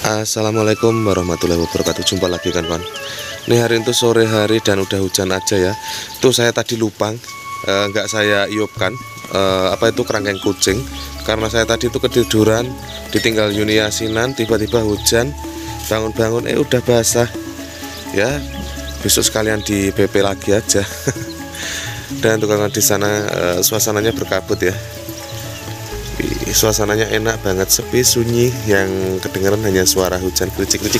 Assalamualaikum warahmatullahi wabarakatuh. Jumpa lagi kan kawan. Ini hari itu sore hari dan udah hujan aja ya. Tuh saya tadi lupa nggak saya iupkan apa itu kerangkeng kucing, karena saya tadi itu ketiduran ditinggal Yuni asinan, tiba-tiba hujan, bangun-bangun udah basah ya. Besok sekalian di BP lagi aja. Dan tukang di sana suasananya berkabut ya. Suasananya enak banget, sepi, sunyi, yang kedengaran hanya suara hujan kericik-kericik.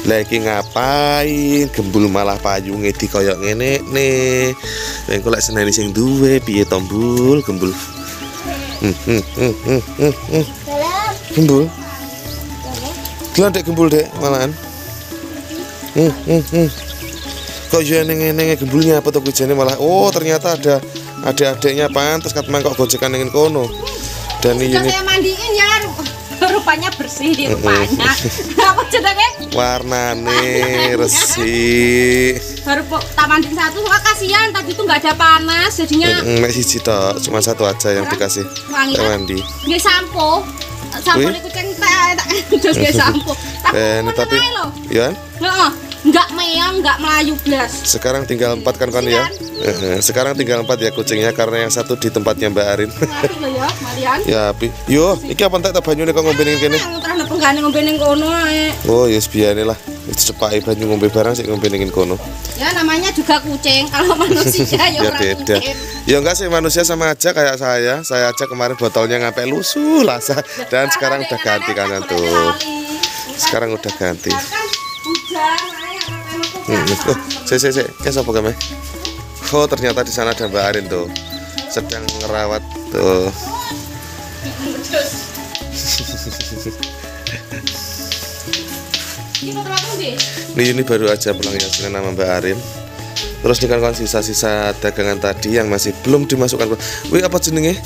Lagi ngapain gembul malah payunge di koyok ngene nih. Engko lek seneni sing duwe piye tombul gembul. Gembul. Gila dek gembul dek malahan. Kok ngene gembulnya apa to kujane malah. Oh, ternyata ada adik-adiknya pantes kat mangkok gojekan ning kono. Dan ini saya mandiin ya, rupanya bersih di rupanya. Apa jenenge? Warnane resik. Baru tak mandiin satu, wah kasihan tadi tuh nggak ada panas jadinya. Mek siji tok, cuma satu aja yang dikasih. Mandi. Nggih sampo. Sampo niku kucing tak terus nggih sampo. Tapi ya. Heeh. Enggak meong, enggak melayu blas. Sekarang tinggal 4 kan ya. Sekarang tinggal 4 ya kucingnya, karena yang satu di tempatnya Mbak Arin. Ya, yo, iki apa entek ta banyune kok ngombe ning kene? Terus penggane ngombe ning kono ae. Oh, ya biyane lah. Wis cepake banyu ngombe barang sik ngombe ning kono. Ya namanya juga kucing, kalau manusia ya ora beda. Ya enggak sih, manusia sama aja kayak saya. Saya aja kemarin botolnya ngampe lusuh lasa, dan sekarang udah ganti kan tuh. Sekarang udah ganti. Kayak apa kame? Oh, ternyata di sana ada Mbak Arin tuh, sedang ngerawat tuh. Ini baru aja pulangnya dengan nama Mbak Arin. Terus dikatakan sisa-sisa dagangan tadi yang masih belum dimasukkan. Wih, apa jenenge?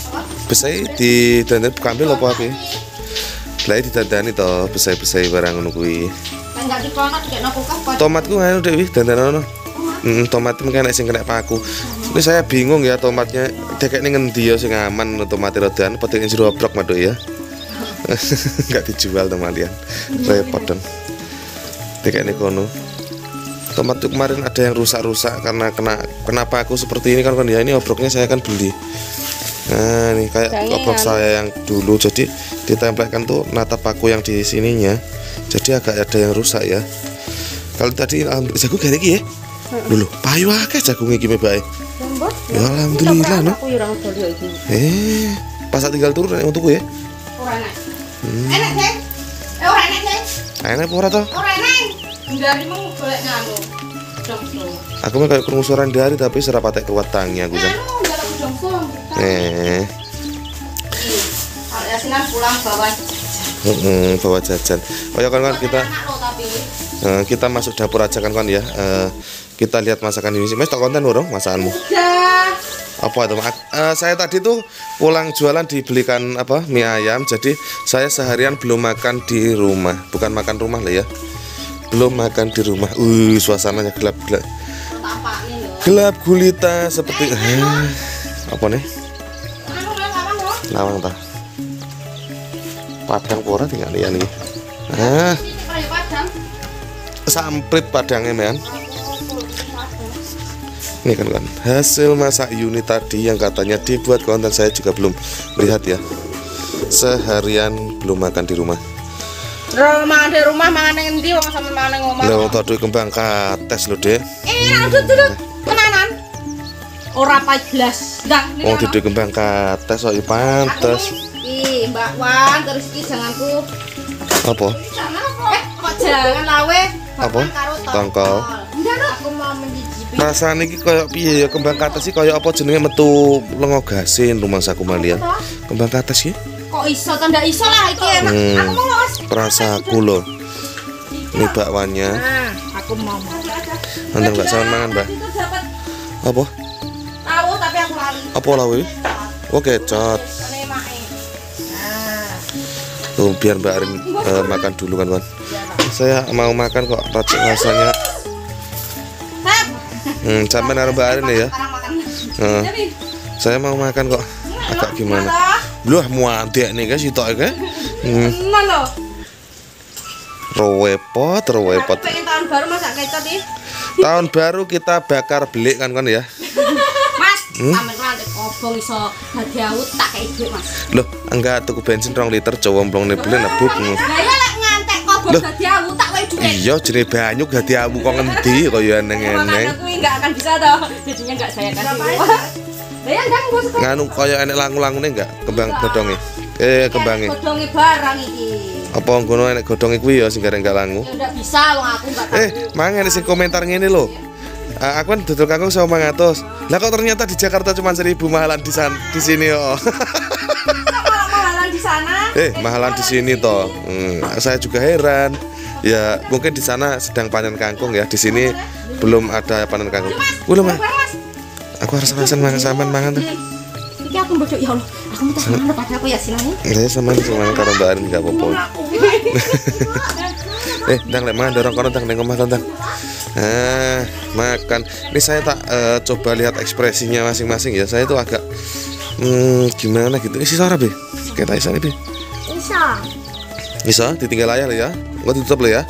Besai di dandan kambil apa api? Belai didandani toh, besai-besai barang ngono kuwi. Tomatku nganu dek wih dandanono. Tomat mungkin sing kena paku. Ini saya bingung ya, tomatnya dekek ning ngendi ya sing aman tomat rodan petik jero brok maduk ya. Enggak dijual teman-teman. Repot dong. Dekek ning kono. Tomat itu kemarin ada yang rusak-rusak karena kena paku seperti ini kan ya. Ini obroknya saya kan beli. Nah, ini kayak obrok saya yang dulu, jadi ditempelkan tuh nata paku yang di sininya. Jadi agak ada yang rusak ya. Kalau tadi jagung gak iki ya. Dulu payu akeh jagung iki bae. Ya alhamdulillah no. Pas tinggal turun nek untukku ya. Ora enak. Enak, Dek. Ora enak, Dek. Enak apa ora to? Ora enak. Ndarimu golek nganu. Aku mah kayak kerumusuran dari tapi serapatek kuat tangi aku kan. Asinan pulang bawa jajan. Oh ya kan kita masuk dapur aja kan ya. Kita lihat masakan ini sih. Mas tak konten urung masakanmu? Apa itu? Saya tadi tuh pulang jualan dibelikan apa mie ayam. Jadi saya seharian belum makan di rumah. Bukan makan rumah lah ya. Belum makan di rumah. Suasananya gelap-gelap. Gelap gulita seperti apa nih? Lawang ta. Padang pora tinggal ya nih. Samprit padangnya men. Ini kan hasil masak Yuni tadi yang katanya dibuat konten, saya juga belum lihat ya. Seharian belum makan di rumah. Makan di rumah mangan endi wong sampe mangan ning omah. Lah tadi kembang kates lho, Dek. Duduk tenanan. Ora blas. Oh, duduk kembang kates kok pantes. Mbak Wan, terus iki janganku. Apa? Kok jangan lawe apa? Tongkol. Aku mau mencicipi. Rasane iki koyo piye ya, kembang kates iki koyo apa jenenge metu lengo gasin rumah saku malian. Kembang kates ya? Kok iso to ndak iso lah iki enak. Aku mau Mas. Rasaku lho. Ini bakwannya. Nah, aku mau. Nanti enggak sama mangan, Mbak. Apa? Tahu tapi aku lali. Apa lawe? Oh, kecot. Tuh biar Mbak Arin makan dulu kan kawan. Saya mau makan kok rasanya. Sampai naruh Mbak Arin ya. Saya mau makan kok. Agak gimana? Loh muadek nih guys itu kan. Repot. Pengen tahun baru masak kecap nih. Tahun baru kita bakar belik kan ya. Mas, sampe nanti obong iso dadi awut tak kei duit, Mas. Loh, enggak tuku bensin 2 liter cowomplongne belik nebuk. Lah ya lek ngantek obong dadi awut tak kei duit. Iya, jenenge banyu dadi awu kok ngendi kaya eneng-eneng. Makanya kuwi enggak akan bisa toh. Jadinya enggak saya kasih uang. Lah ya ndang bos. Nganu kaya enek langu-langune enggak kembang godhonge. Kembange. Godhonge barang iki. Apa ngono enek godhonge kuwi ya sing gareng gak langu. Ya ndak bisa wong aku enggak tahu. Mangan sing komentar ngene lho. Aku kan dodol kangkung 900. Lah kok ternyata di Jakarta cuma 1000 mahalan di sini yo. Mahalan di sana. Mahalan di sini toh. Saya juga heran. Ya mungkin di sana sedang panen kangkung ya. Di sini belum ada panen kangkung. Belum Mas. Aku harus rasain mangan tuh. Iki aku mbok ya Allah. Aku minta sama pada aku ya silane. Ya sama karo Mbak Arin enggak apa-apa. Ndang lek mangan dorong kono ndang ning omah ndang. Makan. Ini saya tak coba lihat ekspresinya masing-masing ya. Saya tuh agak gimana gitu. Isi suara be. Kita isane be. Bisa ditinggal layar ya. Enggak ditutup lo ya.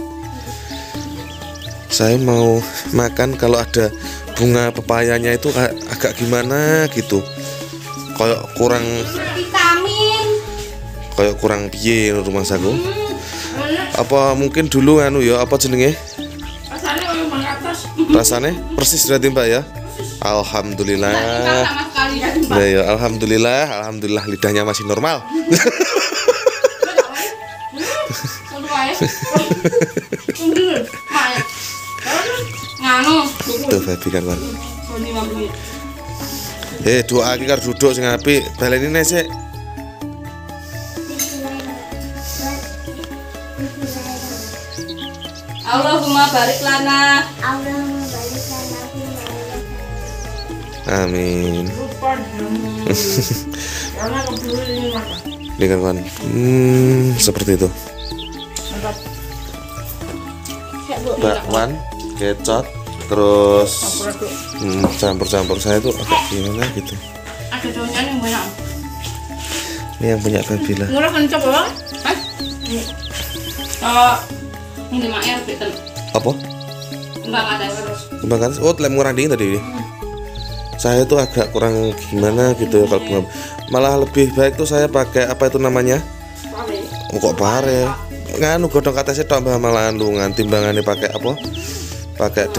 Saya mau makan kalau ada bunga pepayanya itu agak gimana gitu. Kayak kurang vitamin. Kayak kurang piye rumah saku. Apa mungkin dulu anu ya apa jenenge? Rasanya persis berarti Mbak ya. Alhamdulillah. Nah, ya alhamdulillah lidahnya masih normal. Tuh babi kan. Doa iki karo duduk sing apik, balenine sik. Allahumma barik lana. Amin. Ini kan seperti itu. Bakwan, kecot, terus campur-campur. Saya tuh agak gimana gitu. Ada daunnya yang banyak. Ini yang punya Babila. Murah kan coba? Hah? Oh, ini maer betul. Apa? Kembang ada terus. Kembang atas. Oh, lem murah dingin tadi. Saya tuh agak kurang gimana gitu kalau bunga. Malah lebih baik tuh saya pakai apa itu namanya? Oh, kok pare. Nganu godhong katesnya tok malahan lungan timbangannya pakai apa? Pakai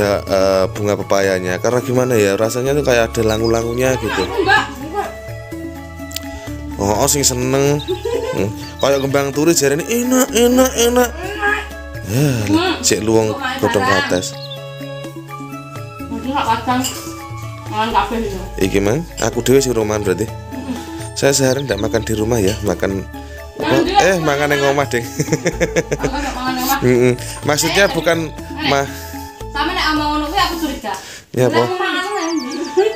bunga pepayanya. Karena gimana ya? Rasanya tuh kayak ada langu-langunya gitu. Oh, sing seneng. Kayak kembang turi jarene enak. Cek luwung godhong kates. Enggak kadang makan kafe itu. Iki mang, aku dhewe sing rumahan berarti. Saya sehari ndak makan di rumah ya, makan apa? Makan yang omah, Ding. Maksudnya bukan mah. Sama nek omong ngono kuwi aku curiga. Ya apa?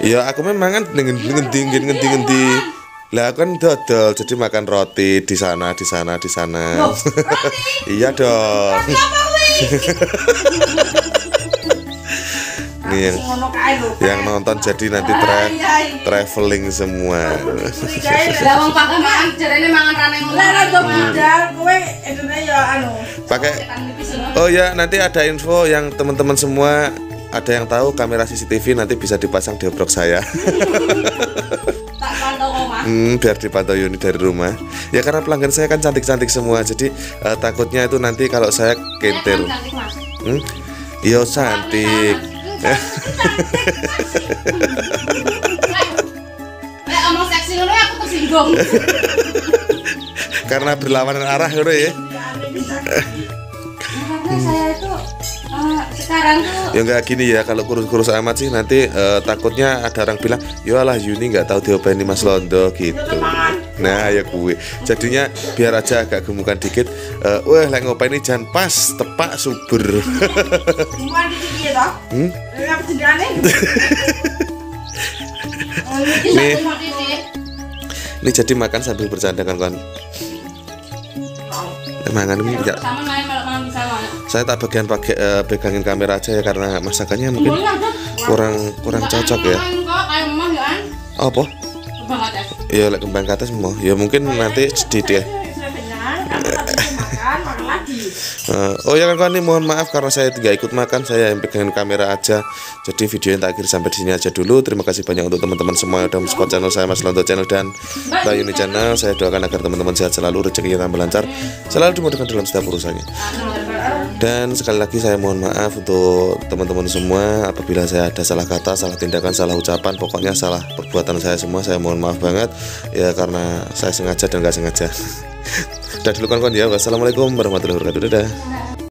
Iya, aku memang kan ngendi. Lah kan dodol, jadi makan roti di sana. Iya dong. Nih yang nonton jadi nanti traveling semua. Pakai. Oh ya, nanti ada info yang teman-teman semua ada yang tahu kamera CCTV nanti bisa dipasang di obrok saya. Biar dipantau Yuni dari rumah. Ya karena pelanggan saya kan cantik-cantik semua, jadi takutnya itu nanti kalau saya kentir. Iya cantik. Omong seksi ngono aku tersinggung. Karena berlawanan arah ngono ya. Saya itu sekarang tuh ya nggak gini ya, kalau kurus-kurus amat sih nanti takutnya ada orang bilang yalah Yuni nggak tahu diopeni Mas Londo gitu. Nah ya kue jadinya biar aja agak gemukan dikit. Wah lek ngopeni jan pas tepak subur. Ini jadi makan sambil bercanda kan. Mangan ini enggak. Saya tak bagian pegangin kamera aja ya karena masakannya mungkin kurang cocok ya. Apa? Ya lek kembang kates mau. Ya mungkin nanti sedikit ya. lagi. Oh ya kan ini mohon maaf karena saya tidak ikut makan, saya yang pegang kamera aja. Jadi video yang tak akhir sampai di sini aja dulu. Terima kasih banyak untuk teman-teman semua yang sudah mensupport channel saya, Mas Lonto Channel dan Mbak Yuni Channel. Saya doakan agar teman-teman sehat selalu, rezekinya tambah lancar, selalu dimudahkan dalam setiap urusannya. Dan sekali lagi saya mohon maaf untuk teman-teman semua apabila saya ada salah kata, salah tindakan, salah ucapan, pokoknya salah perbuatan saya semua. Saya mohon maaf banget ya karena saya sengaja dan gak sengaja. Udah dulu kan ya. Wassalamualaikum warahmatullahi wabarakatuh. Dadah.